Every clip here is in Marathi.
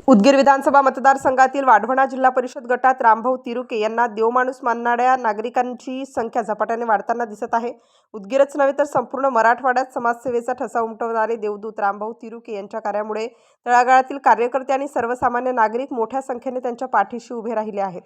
उदगीर विधानसभा मतदारसंघातील वाढवणा जिल्हा परिषद गटात रामभाऊ तिरुके यांना देवमाणूस मानणाऱ्या नागरिकांची संख्या झपाट्याने वाढताना दिसत आहे। उदगीरच नव्हे तर संपूर्ण मराठवाड्यात समाजसेवेचा ठसा उमटवणारे देवदूत रामभाऊ तिरुके यांच्या कार्यामुळे तळागाळातील कार्यकर्ते आणि सर्वसामान्य नागरिक मोठ्या संख्येने त्यांच्या पाठीशी उभे राहिले आहेत।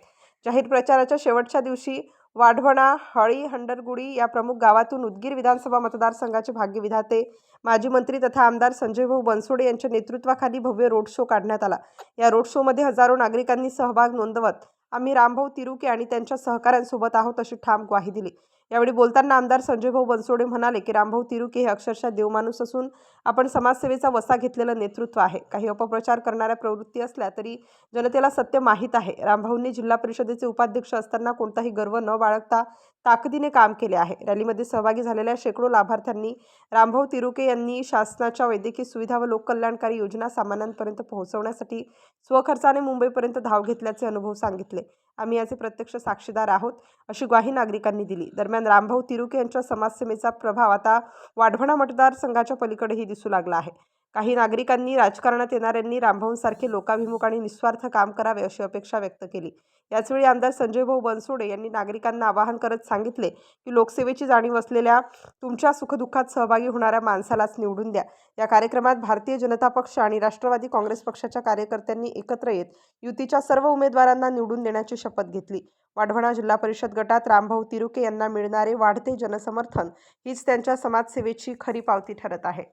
जाहीर प्रचाराच्या शेवटच्या दिवशी वाढवणा, हळी, हंडरगुडी या प्रमुख गावातून उदगीर विधानसभा मतदारसंघाचे भाग्यविधाते माजी मंत्री तथा आमदार संजयभाऊ बनसोडे यांच्या नेतृत्वाखाली भव्य रोड शो काढण्यात आला। या रोड शो मध्ये हजारो नागरिकांनी सहभाग नोंदवत आम्ही रामभाऊ तिरुके आणि त्यांच्या सहकाऱ्यांसोबत आहोत अशी ठाम ग्वाही दिली। यावेळी बोलताना आमदार संजयभाऊ बनसोडे म्हणाले की रामभाऊ तिरुके हे अक्षरशः देवमाणूस असून आपण समाजसेवेचा वसा घेतलेलं नेतृत्व आहे। काही अपप्रचार करणाऱ्या प्रवृत्ती असल्या तरी जनतेला सत्य माहीत आहे। रामभाऊंनी जिल्हा परिषदेचे उपाध्यक्ष असताना कोणताही गर्व न बाळगता ताकदीने काम केले आहे। रॅलीमध्ये सहभागी झालेल्या शेकडो लाभार्थ्यांनी रामभाऊ तिरुके यांनी शासनाच्या वैद्यकीय सुविधा व लोककल्याणकारी योजना सामान्यांपर्यंत पोहोचवण्यासाठी स्वखर्चाने मुंबईपर्यंत धाव घेतल्याचे अनुभव सांगितले। आम्ही याचे प्रत्यक्ष साक्षीदार आहोत अशी ग्वाही नागरिकांनी दिली। दरम्यान रामभाऊ तिरुके यांच्या समाजसेवेचा प्रभाव आता वाढवणा मतदारसंघाच्या पलीकडेही दिसू लागला आहे। काही नागरिकांनी राजकारणात येणाऱ्यांनी रामभाऊंसारखे लोकाभिमुख आणि निस्वार्थ काम करावे अशी अपेक्षा व्यक्त केली। याचवेळी आमदार संजयभाऊ बनसोडे यांनी नागरिकांना आवाहन करत सांगितले की लोकसेवेची जाणीव असलेल्या तुमच्या सुखदुःखात सहभागी होणाऱ्या माणसालाच निवडून द्या। या कार्यक्रमात भारतीय जनता पक्ष आणि राष्ट्रवादी काँग्रेस पक्षाच्या कार्यकर्त्यांनी एकत्र येत युतीच्या सर्व उमेदवारांना निवडून देण्याची शपथ घेतली। वाढवणा जिल्हा परिषद गटात रामभाऊ तिरुके यांना मिळणारे वाढते जनसमर्थन हीच त्यांच्या समाजसेवेची खरी पावती ठरत आहे।